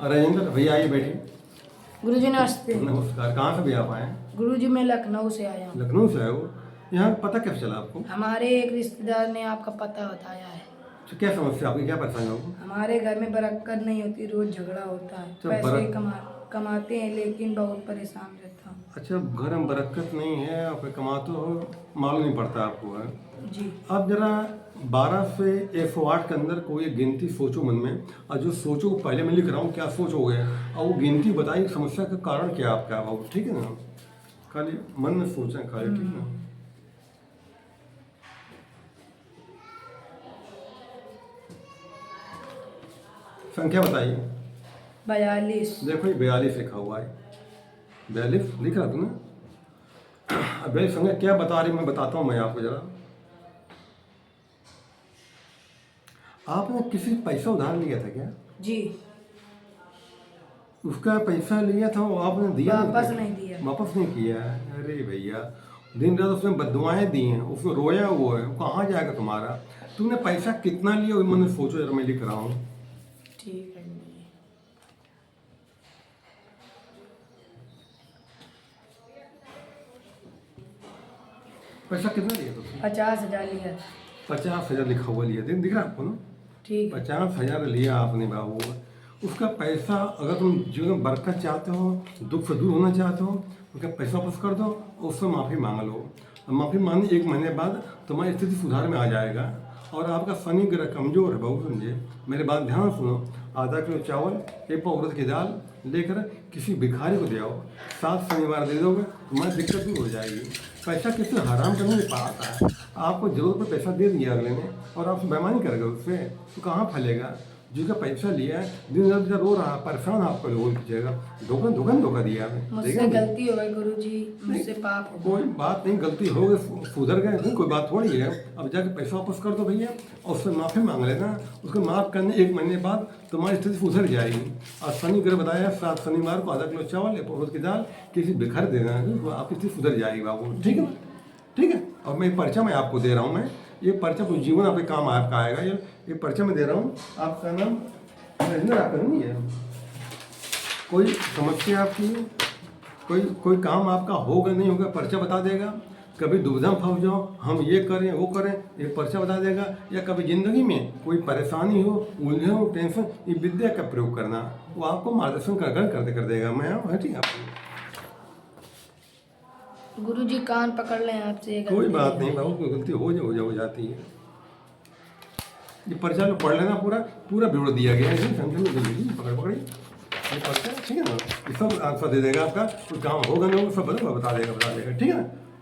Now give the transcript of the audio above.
राजेंद्र भैया आइए बैठिए। गुरुजी नमस्ते। नमस्कार। कहाँ से भैया आप आए हैं? गुरुजी मैं लखनऊ से आया हूँ। लखनऊ से आए हो? यहाँ पता कैसे चला आपको? हमारे एक रिश्तेदार ने आपका पता बताया है। तो क्या समस्या आपकी, क्या परेशानी आपको? हमारे घर में बरकत नहीं होती, रोज झगड़ा होता है। तो पैसे कमाते हैं लेकिन बहुत परेशान रहता हूँ। अच्छा, घर में बरकत नहीं है, आप कमाते हो, मालूम नहीं पड़ता आपको है? जी। अब जरा 12 से 108 के अंदर कोई एक गिनती सोचो मन में, और जो सोचो पहले मैं लिख रहा हूँ क्या सोचोगे, और वो गिनती बताइए समस्या का कारण क्या आपका है बाबू, ठीक है ना? खाली मन में सोचें खाली, ठीक है ना? संख्या बताइए। 42। देखो ये 42 लिखा हुआ है, 42 लिख रहा तुमने? अब 42 संख्या क्या बता रही मैं बताता हूँ मैं आपको जरा। आपने किसी पैसा उधार लिया था क्या? जी। उसका पैसा लिया था वो आपने दिया वापस नहीं दिया। वापस नहीं किया? अरे भैया, दिन रात उसने बददुआएं दी हैं, उसने रोया हुआ है, वो कहाँ जाएगा तुम्हारा? तुमने पैसा कितना लिया वो मैंने सोचो जरा, मैं लिख रहा हूँ। ठीक है गुरुजी। पैसा कितना लिया तुमने? 50,000 लिया। 50,000 लिखा हुआ लिया, दिन दिख रहा है आपको ना? ठीक। 50,000 लिया आपने बाबू। उसका पैसा अगर तुम जीवन में बरकत चाहते हो, दुख से दूर होना चाहते हो, उसका पैसा वापस कर दो और उससे माफ़ी मांग लो। और माफ़ी मांगने 1 महीने बाद तुम्हारी स्थिति सुधार में आ जाएगा। और आपका शनि ग्रह कमजोर है बाबू, समझे मेरे बात ध्यान सुनो। आधा किलो चावल, 1 पाव उड़द की दाल लेकर किसी भिखारी को दे आओ, 7 शनिवार दे दोगे, तुम्हारी दिक्कत दूर हो जाएगी। पैसा किसी हराम करने नहीं पाता है। आपको जरूरत पर पैसा दे दिया अगले ने और आपसे बेईमानी करेगा उससे, तो कहाँ फैलेगा? जिसका पैसा लिया है दिन रात रो रहा है, परेशान आपको लोगों कीजिएगा, धोखा दिया है। मुझसे गलती हो गई गुरुजी, मुझसे पाप हो गया। कोई बात नहीं, गलती हो गई, सुधर गए, कोई बात थोड़ी है। अब जाके पैसा वापस कर दो भैया और उससे माफ़ी मांग लेना। उसको माफ़ करने 1 महीने बाद तुम्हारी स्थिति सुधर जाएगी। और शनि ग्रह बताया 7 शनिवार को आधा किलो चावल, 1 पाव उड़द की दाल किसी भिखारी देना, आपकी स्थिति सुधर जाएगी बाबू, ठीक है? ठीक है। और मैं पर्चा मैं आपको दे रहा हूँ, मैं ये पर्चा कुछ जीवन आपके काम आपका आएगा। ये पर्चा मैं दे रहा हूँ। आपका नाम राजेंद्र, आपका नहीं है? कोई समस्या आपकी, कोई काम आपका होगा नहीं होगा, पर्चा बता देगा। कभी दुविधा में फंस जाओ, हम ये करें वो करें, ये पर्चा बता देगा। या कभी ज़िंदगी में कोई परेशानी हो, उलझन हो, टेंशन, ये विद्या का प्रयोग करना, वो आपको मार्गदर्शन कर देगा। मैं है, ठीक है? आपको गुरुजी कान पकड़ लें आपसे। कोई बात नहीं बाबू, कोई गलती हो जाती है। ये पर्चा लो, पढ़ लेना, पूरा ब्यौरा दिया गया है, पकड़ी ये पर्चा, ठीक है ना? ये सब आंसर दे देगा आपका। कुछ काम होगा नहीं होगा सब बता देगा, ठीक है ना?